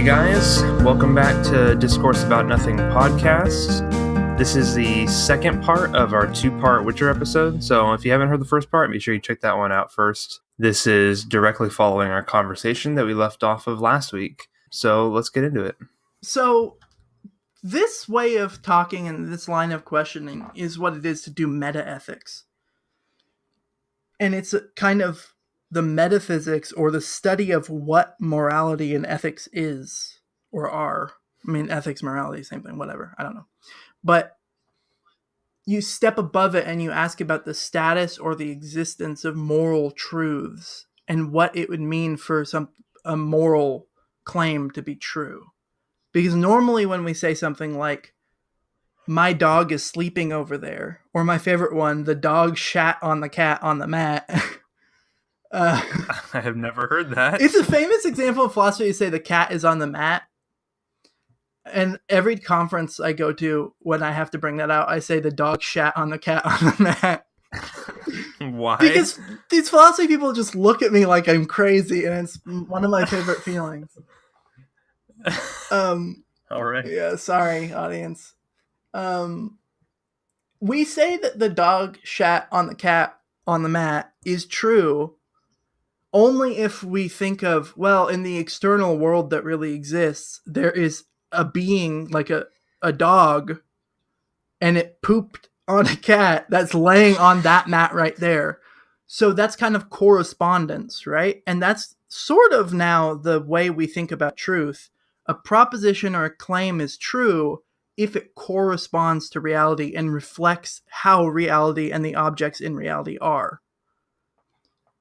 Hey guys, welcome back to Discourse About Nothing podcast. This is the second part of our two-part Witcher episode, so if you haven't heard the first part, make sure you check that one out first. This is directly following our conversation that we left off of last week, so let's get into it. So, this way of talking and this line of questioning is what it is to do metaethics. And it's a kind of the metaphysics or the study of what morality and ethics is or are. I mean, ethics, morality, same thing, whatever. I don't know. But you step above it and you ask about the status or the existence of moral truths and what it would mean for a moral claim to be true. Because normally when we say something like, my dog is sleeping over there, or my favorite one, the dog shat on the cat on the mat. I have never heard that. It's a famous example of philosophy to say the cat is on the mat. And every conference I go to, when I have to bring that out, I say the dog shat on the cat on the mat. Why? Because these philosophy people just look at me like I'm crazy, and it's one of my favorite feelings. All right. Yeah, sorry, audience. We say that the dog shat on the cat on the mat is true only if we think of, well, in the external world that really exists, there is a being like a dog, and it pooped on a cat that's laying on that mat right there. So that's kind of correspondence, right? And that's sort of now the way we think about truth. A proposition or a claim is true if it corresponds to reality and reflects how reality and the objects in reality are.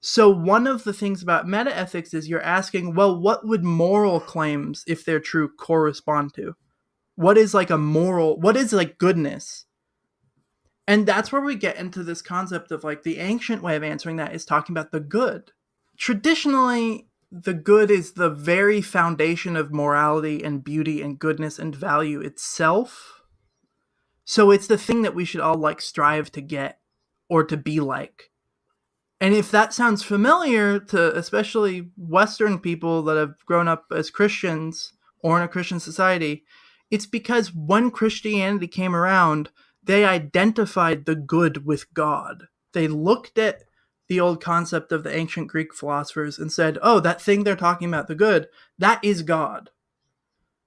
So one of the things about metaethics is you're asking, well, what would moral claims, if they're true, correspond to? What is like what is like goodness? And that's where we get into this concept of like the ancient way of answering that is talking about the good. Traditionally, the good is the very foundation of morality and beauty and goodness and value itself. So it's the thing that we should all like strive to get or to be like. And if that sounds familiar to especially Western people that have grown up as Christians or in a Christian society, it's because when Christianity came around, they identified the good with God. They looked at the old concept of the ancient Greek philosophers and said, oh, that thing they're talking about, the good, that is God.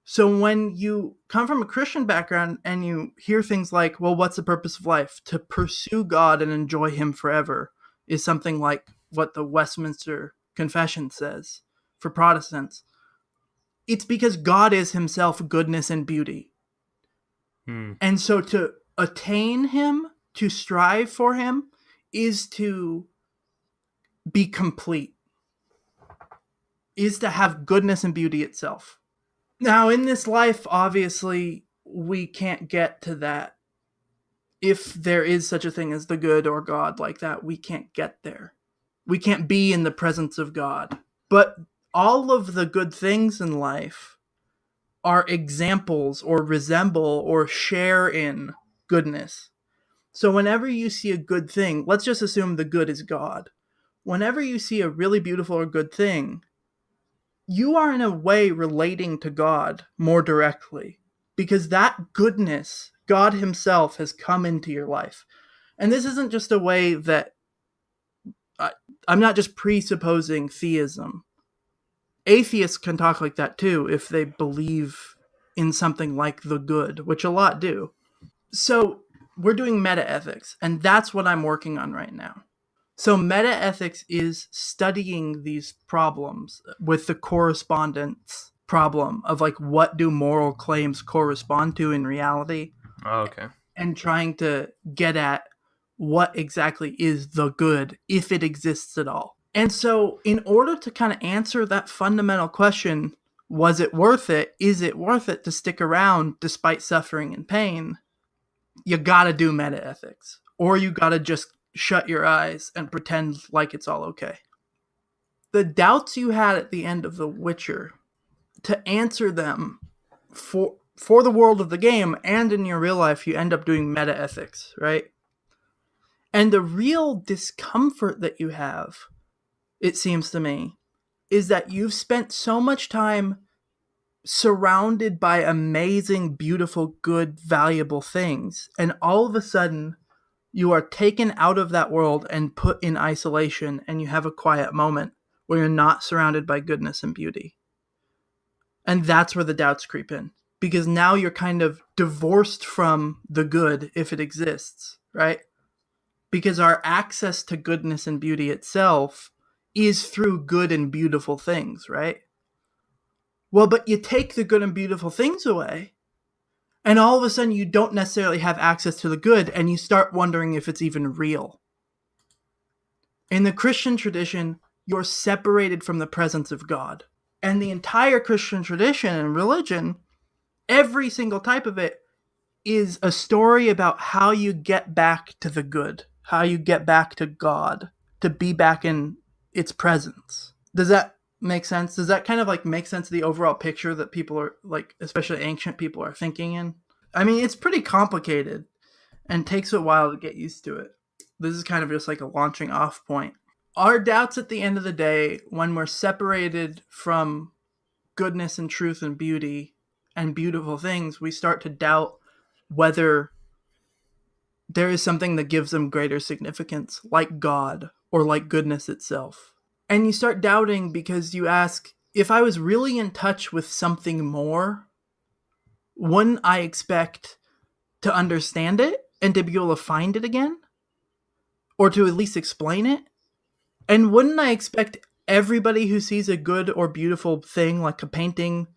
So when you come from a Christian background and you hear things like, well, what's the purpose of life? To pursue God and enjoy him forever is something like what the Westminster Confession says for Protestants. It's because God is himself goodness and beauty. And so to attain him, to strive for him, is to be complete, is to have goodness and beauty itself. Now, in this life, obviously, we can't get to that. If there is such a thing as the good or God like that, we can't get there. We can't be in the presence of God. But all of the good things in life are examples or resemble or share in goodness. So whenever you see a good thing, let's just assume the good is God. Whenever you see a really beautiful or good thing, you are in a way relating to God more directly, because that goodness, God himself, has come into your life. And this isn't just a way that I'm not just presupposing theism. Atheists can talk like that too if they believe in something like the good, which a lot do. So we're doing metaethics, and that's what I'm working on right now. So metaethics is studying these problems with the correspondence problem of like, what do moral claims correspond to in reality? Oh, okay. And trying to get at what exactly is the good, if it exists at all. And so in order to kind of answer that fundamental question, was it worth it? Is it worth it to stick around despite suffering and pain? You gotta do metaethics, or you gotta just shut your eyes and pretend like it's all okay. The doubts you had at the end of The Witcher, to answer them for the world of the game and in your real life, you end up doing metaethics, right? And the real discomfort that you have, it seems to me, is that you've spent so much time surrounded by amazing, beautiful, good, valuable things. And all of a sudden, you are taken out of that world and put in isolation, and you have a quiet moment where you're not surrounded by goodness and beauty. And that's where the doubts creep in, because now you're kind of divorced from the good, if it exists, right? Because our access to goodness and beauty itself is through good and beautiful things, right? Well, but you take the good and beautiful things away, and all of a sudden you don't necessarily have access to the good, and you start wondering if it's even real. In the Christian tradition, you're separated from the presence of God. And the entire Christian tradition and religion, every single type of it, is a story about how you get back to the good, how you get back to God, to be back in its presence. Does that make sense? Does that kind of like make sense of the overall picture that people are like, especially ancient people, are thinking in? I mean, it's pretty complicated and takes a while to get used to it. This is kind of just like a launching off point. Our doubts at the end of the day, when we're separated from goodness and truth and beauty and beautiful things, we start to doubt whether there is something that gives them greater significance, like God or like goodness itself. And you start doubting because you ask, if I was really in touch with something more, wouldn't I expect to understand it and to be able to find it again? Or to at least explain it? And wouldn't I expect everybody who sees a good or beautiful thing, like a painting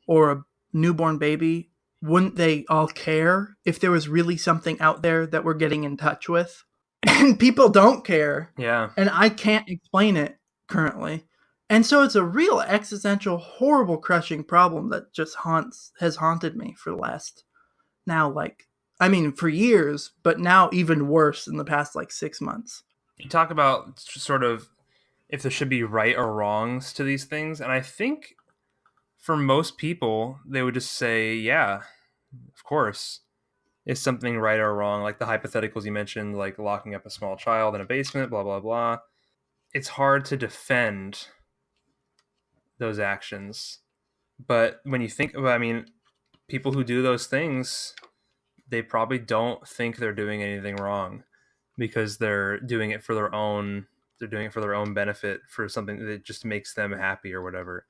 or a newborn baby, wouldn't they all care if there was really something out there that we're getting in touch with? And people don't care. Yeah. And I can't explain it currently. And so it's a real existential, horrible, crushing problem that just has haunted me for the last now, like, I mean, for years, but now even worse in the past, like, 6 months. You talk about sort of if there should be right or wrongs to these things. And I think for most people, they would just say, yeah, of course. Is something right or wrong? Like the hypotheticals you mentioned, like locking up a small child in a basement, blah, blah, blah. It's hard to defend those actions. But when you think about, I mean, people who do those things, they probably don't think they're doing anything wrong because they're doing it for their own benefit, for something that just makes them happy or whatever.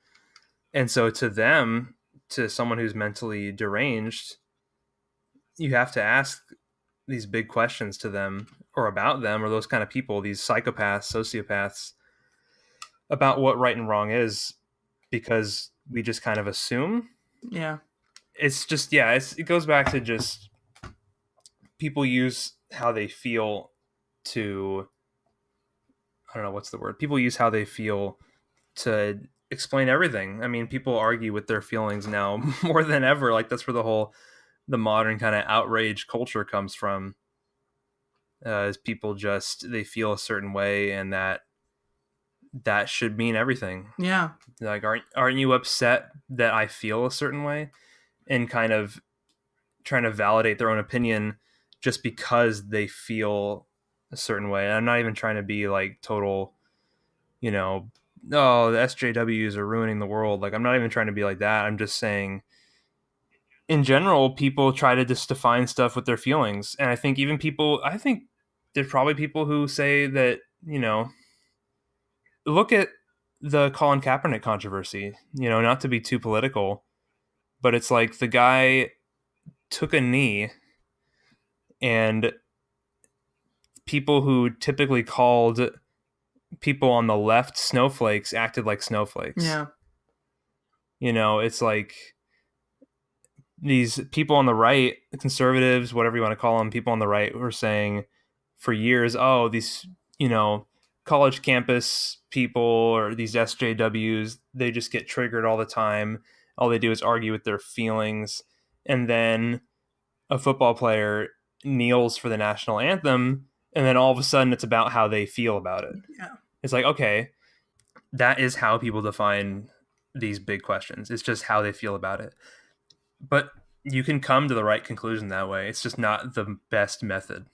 And so to them, to someone who's mentally deranged, you have to ask these big questions to them or about them, or those kind of people, these psychopaths, sociopaths, about what right and wrong is, because we just kind of assume. Yeah. It's just, yeah, it goes back to just people use how they feel to, I don't know, what's the word? People use how they feel to explain everything. I mean, people argue with their feelings now more than ever. Like that's where the modern kind of outrage culture comes from. Is people just, they feel a certain way, and that should mean everything. Yeah. Like, aren't you upset that I feel a certain way? And kind of trying to validate their own opinion just because they feel a certain way. And I'm not even trying to be like total, you know, oh, the SJWs are ruining the world. Like, I'm not even trying to be like that. I'm just saying, in general, people try to just define stuff with their feelings. And I think there's probably people who say that, look at the Colin Kaepernick controversy, not to be too political, but it's like the guy took a knee, and people who typically called people on the left snowflakes acted like snowflakes. Yeah. It's like these people on the right, conservatives, whatever you want to call them, people on the right were saying for years, oh, these, college campus people or these SJWs, they just get triggered all the time. All they do is argue with their feelings. And then a football player kneels for the national anthem, and then all of a sudden it's about how they feel about it. Yeah. It's like, okay, that is how people define these big questions. It's just how they feel about it. But you can come to the right conclusion that way. It's just not the best method.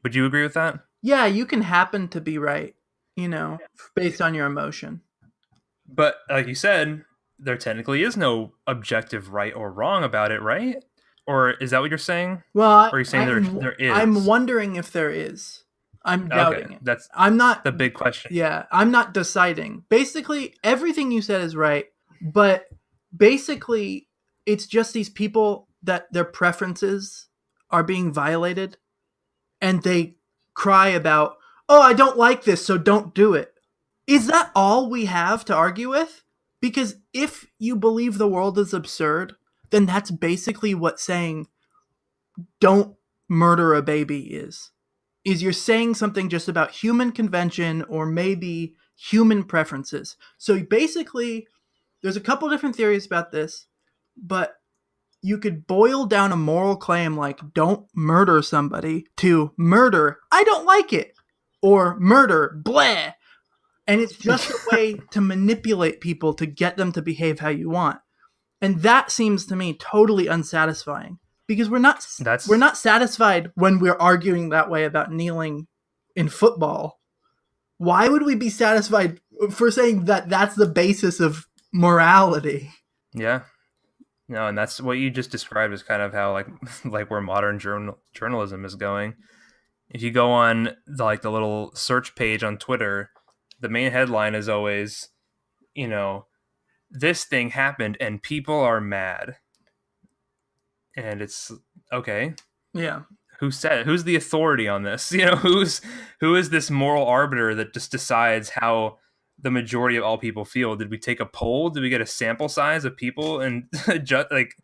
Would you agree with that? Yeah, you can happen to be right, based on your emotion. But like you said, there technically is no objective right or wrong about it, right? Or is that what you're saying? Well, Or are you saying there I'm is? wondering if there is. I'm Okay, doubting it. that's I'm not. the big question. Yeah, I'm not deciding. Basically, everything you said is right, but basically, it's just these people that their preferences are being violated, and they cry about, "Oh, I don't like this, so don't do it." Is that all we have to argue with? Because if you believe the world is absurd, then that's basically what saying "don't murder a baby" is you're saying something just about human convention or maybe human preferences. So basically, there's a couple different theories about this, but you could boil down a moral claim like "don't murder somebody" to "murder, I don't like it," or "murder, bleh." And it's just a way to manipulate people to get them to behave how you want. And that seems to me totally unsatisfying, because we're That's not satisfied when we're arguing that way about kneeling in football. Why would we be satisfied for saying that that's the basis of morality? yeah. No, and that's what you just described is kind of how like where modern journalism is going. If you go on the little search page on Twitter, the main headline is always, you know, this thing happened and people are mad. And it's okay. Yeah. Who's the authority on this? Who is this moral arbiter that just decides how the majority of all people feel? Did we take a poll? Did we get a sample size of people? And just like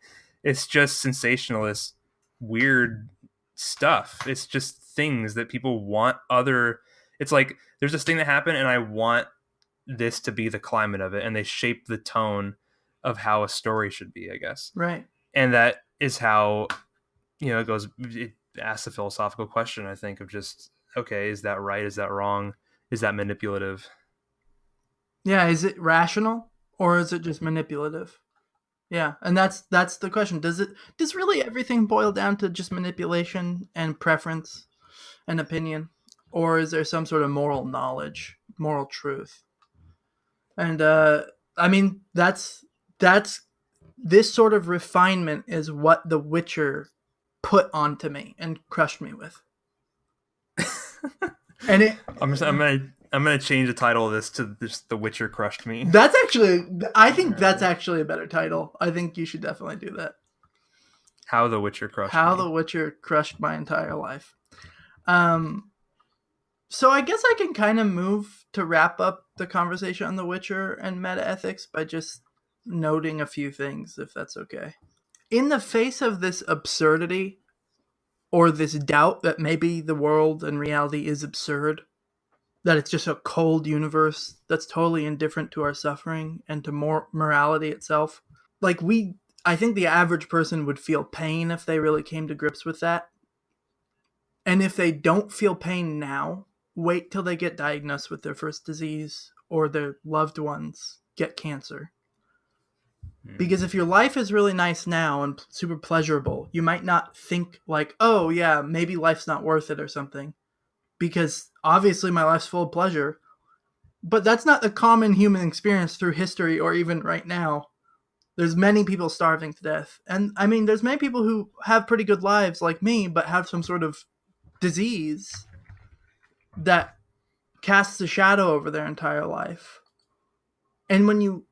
it's just sensationalist, weird stuff. It's just things that people want other. It's like there's this thing that happened, and I want this to be the climate of it, and they shape the tone of how a story should be, I guess. Right. And that is how it asks a philosophical question, I think, of just, okay, is that right? Is that wrong? Is that manipulative? Yeah, is it rational or is it just manipulative? Yeah, and that's the question. Does really everything boil down to just manipulation and preference and opinion, or is there some sort of moral knowledge, moral truth? And I mean, that's this sort of refinement is what The Witcher put onto me and crushed me with. And I'm gonna change the title of this to just "The Witcher Crushed Me." that's actually, I think that's actually a better title. I think you should definitely do that. How the Witcher crushed How me. The Witcher crushed my entire life. Um, so I guess I can kind of move to wrap up the conversation on The Witcher and metaethics by just noting a few things, if that's okay. In the face of this absurdity, or this doubt that maybe the world and reality is absurd, that it's just a cold universe that's totally indifferent to our suffering and to morality itself. Like I think the average person would feel pain if they really came to grips with that. And if they don't feel pain now, wait till they get diagnosed with their first disease or their loved ones get cancer. Because if your life is really nice now and super pleasurable, you might not think like, oh yeah, maybe life's not worth it or something. Because obviously my life's full of pleasure. But that's not the common human experience through history or even right now. There's many people starving to death. And I mean, there's many people who have pretty good lives like me, but have some sort of disease that casts a shadow over their entire life. And when you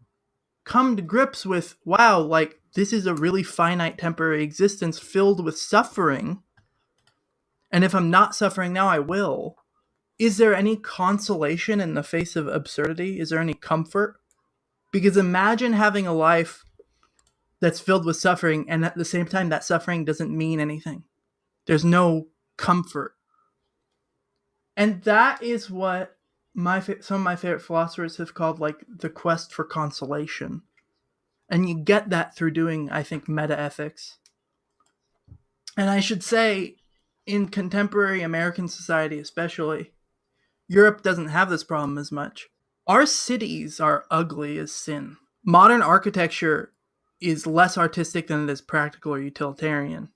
come to grips with, wow, like this is a really finite temporary existence filled with suffering, and if I'm not suffering now, I will. Is there any consolation in the face of absurdity? Is there any comfort? Because imagine having a life that's filled with suffering, and at the same time, that suffering doesn't mean anything. There's no comfort. And that is what some of my favorite philosophers have called like the quest for consolation. And you get that through doing, I think, metaethics. And I should say, in contemporary American society especially, Europe doesn't have this problem as much. Our cities are ugly as sin. Modern architecture is less artistic than it is practical or utilitarian.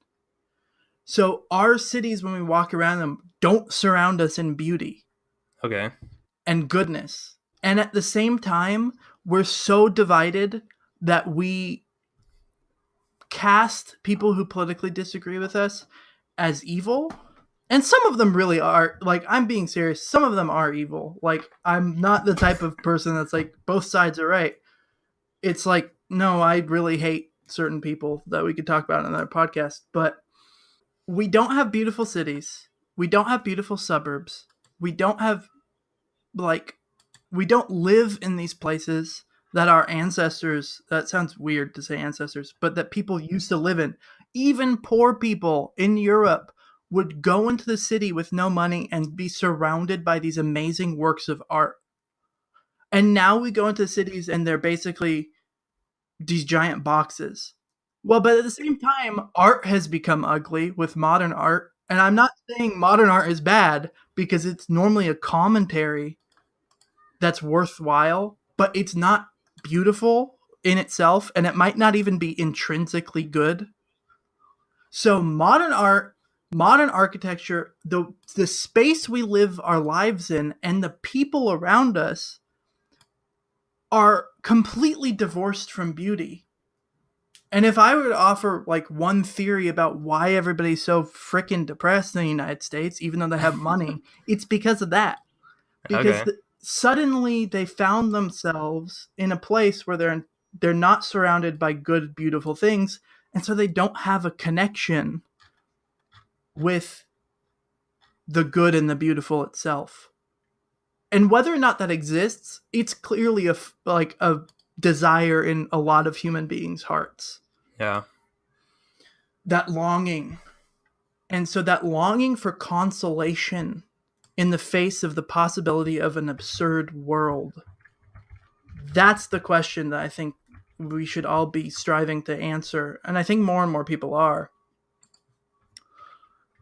So our cities, when we walk around them, don't surround us in beauty Okay. and goodness. And at the same time, we're so divided that we cast people who politically disagree with us as evil. And some of them really are. Like, I'm being serious. Some of them are evil. Like, I'm not the type of person that's like, both sides are right. It's like, no, I really hate certain people that we could talk about in another podcast. But we don't have beautiful cities. We don't have beautiful suburbs. We don't have, like, we don't live in these places that our ancestors, that sounds weird to say ancestors, but that people used to live in. Even poor people in Europe would go into the city with no money and be surrounded by these amazing works of art. And now we go into cities and they're basically these giant boxes. Well, but at the same time, art has become ugly with modern art. And I'm not saying modern art is bad, because it's normally a commentary that's worthwhile, but it's not beautiful in itself, and it might not even be intrinsically good. So modern art, modern architecture, the space we live our lives in and the people around us are completely divorced from beauty. And if I were to offer like one theory about why everybody's so freaking depressed in the United States, even though they have money, it's because of that. Because Okay. suddenly they found themselves in a place where they're not surrounded by good, beautiful things, and so they don't have a connection with the good and the beautiful itself. And whether or not that exists, it's clearly a desire in a lot of human beings' hearts. Yeah. That longing. And so that longing for consolation in the face of the possibility of an absurd world, that's the question that I think we should all be striving to answer. And I think more and more people are.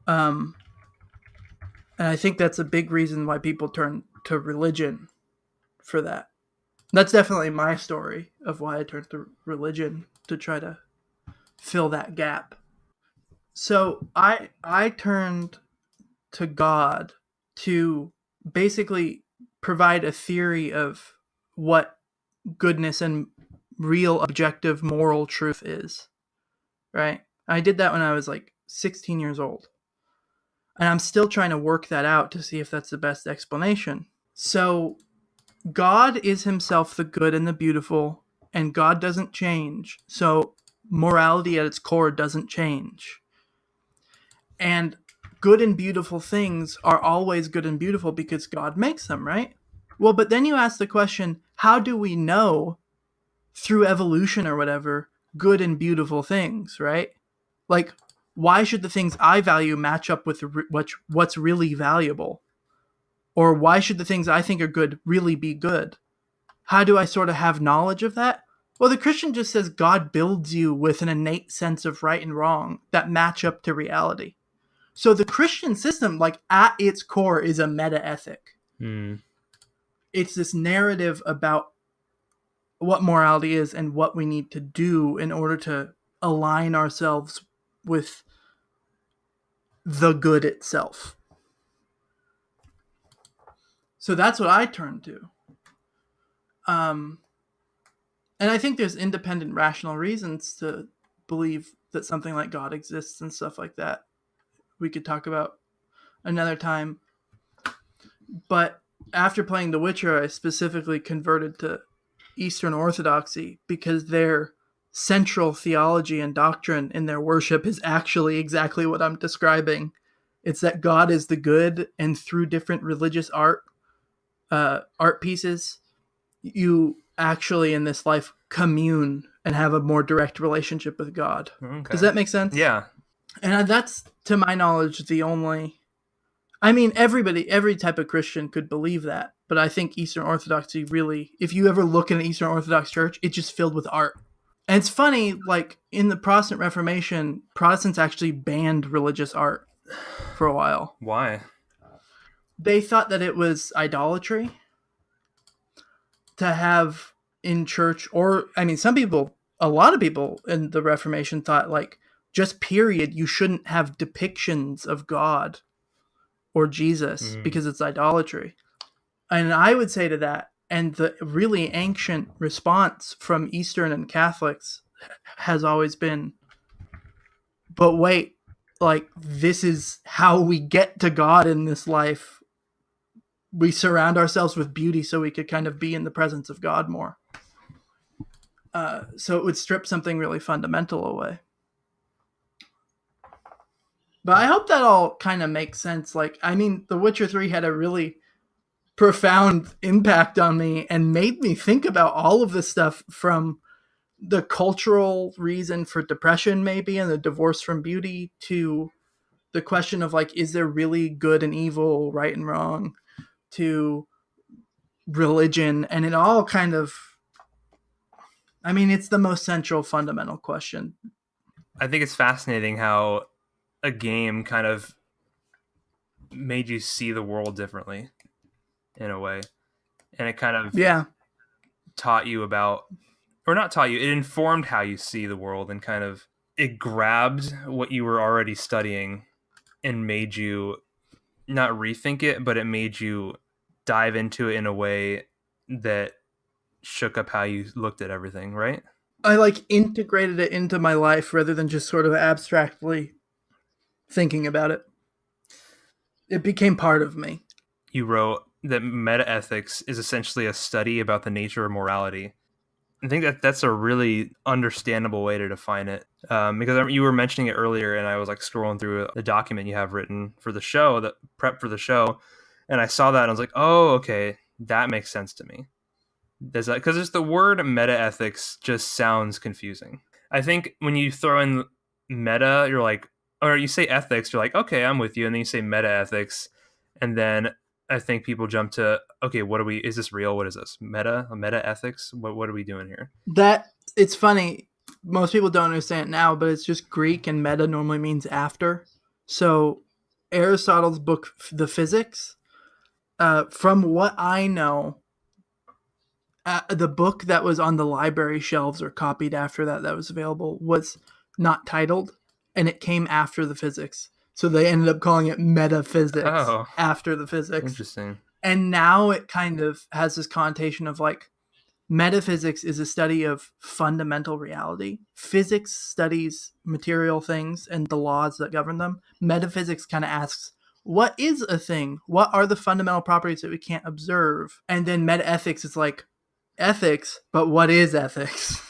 Um, and I think that's a big reason why people turn to religion for that. That's definitely my story of why I turned to religion, to try to fill that gap. So I turned to God to basically provide a theory of what goodness and real objective moral truth is. Right? I did that when I was like 16 years old. And I'm still trying to work that out to see if that's the best explanation. So, God is himself the good and the beautiful, and God doesn't change. So, morality at its core doesn't change. And good and beautiful things are always good and beautiful because God makes them, right? Well, but then you ask the question, how do we know through evolution or whatever good and beautiful things, right? Like, why should the things I value match up with what's really valuable? Or why should the things I think are good really be good? How do I sort of have knowledge of that? Well, the Christian just says God builds you with an innate sense of right and wrong that match up to reality. So the Christian system, like at its core, is a metaethic. Hmm. It's this narrative about what morality is and what we need to do in order to align ourselves with the good itself. So that's what I turn to. Um, and I think there's independent rational reasons to believe that something like God exists and stuff like that. We could talk about another time. But after playing The Witcher, I specifically converted to Eastern Orthodoxy because their central theology and doctrine in their worship is actually exactly what I'm describing. It's that God is the good, and through different religious art pieces, you actually in this life commune and have a more direct relationship with God. Okay. Does that make sense? Yeah. And that's, to my knowledge, the only. I mean, every type of Christian could believe that, but I think Eastern Orthodoxy really, if you ever look in an Eastern Orthodox church, it's just filled with art. And it's funny, like in the Protestant Reformation, Protestants actually banned religious art for a while. Why? They thought that it was idolatry to have in church, or I mean, a lot of people in the Reformation thought, like, just period, you shouldn't have depictions of God or Jesus because it's idolatry. And I would say to that, And the really ancient response from Eastern and Catholics has always been, but wait, like, this is how we get to God in this life. We surround ourselves with beauty so we could kind of be in the presence of God more. So it would strip something really fundamental away. But I hope that all kind of makes sense. Like, I mean, The Witcher 3 had a really profound impact on me and made me think about all of this stuff, from the cultural reason for depression, maybe, and the divorce from beauty, to the question of, like, is there really good and evil, right and wrong, to religion. And it all kind of, I mean, it's the most central fundamental question. I think it's fascinating how a game kind of made you see the world differently in a way. And it kind of Yeah. taught you about, or not taught you, it informed how you see the world, and kind of it grabbed what you were already studying and made you not rethink it, but it made you dive into it in a way that shook up how you looked at everything, right? I like integrated it into my life rather than just sort of abstractly thinking about it. It became part of me. You wrote that metaethics is essentially a study about the nature of morality. I think that that's a really understandable way to define it, because you were mentioning it earlier, and I was like scrolling through the document you have written for the show, the prep for the show, and I saw that and I was like, oh, okay, that makes sense to me. Does that, because it's the word metaethics just sounds confusing. I think when you throw in meta, you're like, or you say ethics, you're like, okay, I'm with you, and then you say metaethics, and then I think people jump to, okay, what are we? Is this real? What is this? Meta ethics? What are we doing here? That, it's funny. Most people don't understand it now, but it's just Greek, and meta normally means after. So Aristotle's book, The Physics, from what I know, the book that was on the library shelves or copied after that was available was not titled, and it came after the physics. So they ended up calling it Metaphysics Oh, after the physics. interesting. And now it kind of has this connotation of, like, metaphysics is a study of fundamental reality. Physics studies material things and the laws that govern them. Metaphysics kind of asks, what is a thing? What are the fundamental properties that we can't observe? And then metaethics is like, ethics, but what is ethics?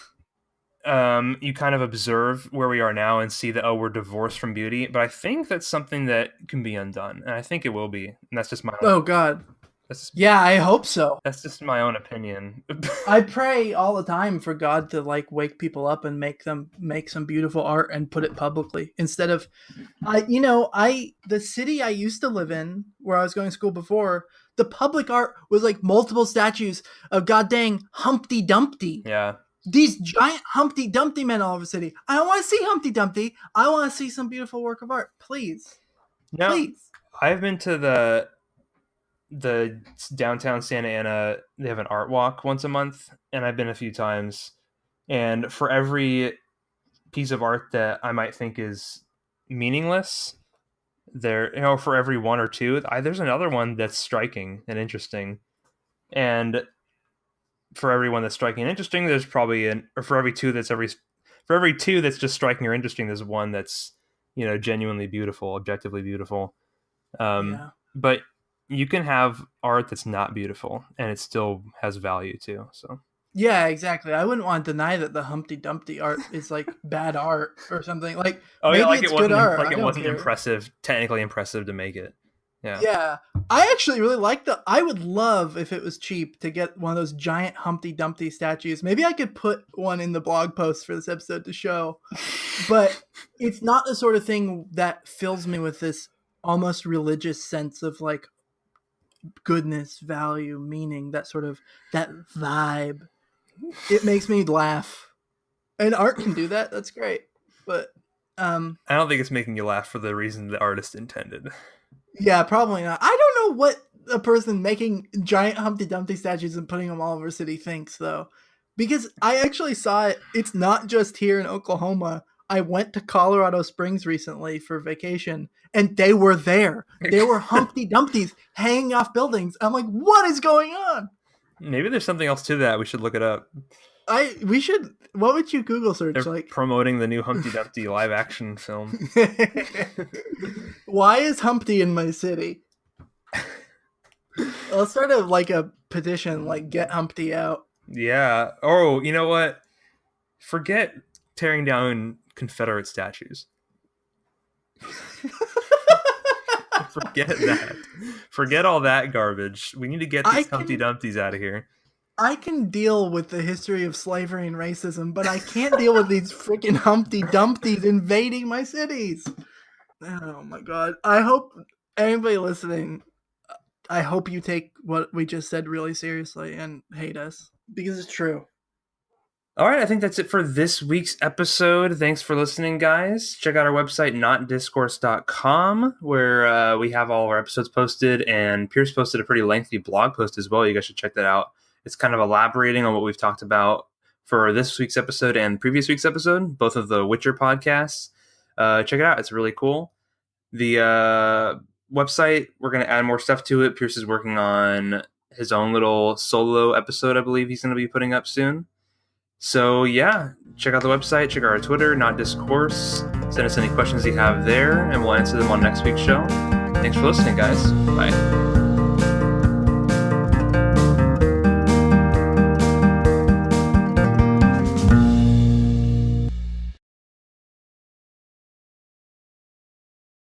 You kind of observe where we are now and see that, oh, we're divorced from beauty, but I think that's something that can be undone, and I think it will be, and that's just my own, Oh God. that's Yeah, I hope so. that's just my own opinion. I pray all the time for God to, like, wake people up and make them make some beautiful art and put it publicly, instead of, the city I used to live in, where I was going to school before, the public art was like multiple statues of god dang Humpty Dumpty. Yeah. These giant Humpty Dumpty men all over the city. I don't want to see Humpty Dumpty. I want to see some beautiful work of art. Please. Now, Please. I've been to the downtown Santa Ana. They have an art walk once a month, and I've been a few times. And for every piece of art that I might think is meaningless, for every one or two, there's another one that's striking and interesting. And for every one that's striking and interesting, there's probably for every two that's just striking or interesting, there's one that's genuinely beautiful, objectively beautiful. Yeah. But you can have art that's not beautiful and it still has value too. So Yeah, exactly. I wouldn't want to deny that the Humpty Dumpty art is, like, bad art or something. Like, oh yeah, maybe like it's it good wasn't art. like I it don't wasn't care. impressive, technically impressive to make it. Yeah. Yeah. I actually really like I would love, if it was cheap, to get one of those giant Humpty Dumpty statues. Maybe I could put one in the blog post for this episode to show. But it's not the sort of thing that fills me with this almost religious sense of, like, goodness, value, meaning, that vibe. It makes me laugh. And art can do that. That's great. But I don't think it's making you laugh for the reason the artist intended. yeah, probably not. I don't know what a person making giant Humpty Dumpty statues and putting them all over city thinks, though. Because I actually saw it. It's not just here in Oklahoma. I went to Colorado Springs recently for vacation, and they were there. There were Humpty Dumptys hanging off buildings. I'm like, what is going on? Maybe there's something else to that. We should look it up. We should. What would you Google search They're like? promoting the new Humpty Dumpty live action film. Why is Humpty in my city? Let's start a petition, like get Humpty out. Yeah. Oh, you know what? Forget tearing down Confederate statues. Forget that. Forget all that garbage. We need to get these Humpty Dumptys out of here. I can deal with the history of slavery and racism, but I can't deal with these freaking Humpty Dumptys invading my cities. Oh my god. I hope anybody listening, I hope you take what we just said really seriously and hate us, because it's true. All right, I think that's it for this week's episode. Thanks for listening, guys. Check out our website, notdiscourse.com, where we have all of our episodes posted, and Pierce posted a pretty lengthy blog post as well. You guys should check that out. It's kind of elaborating on what we've talked about for this week's episode and previous week's episode, both of the Witcher podcasts. Check it out. It's really cool. The website, we're going to add more stuff to it. Pierce is working on his own little solo episode, I believe he's going to be putting up soon. So yeah, check out the website, check out our Twitter, Not Discourse. Send us any questions you have there, and we'll answer them on next week's show. Thanks for listening, guys. Bye.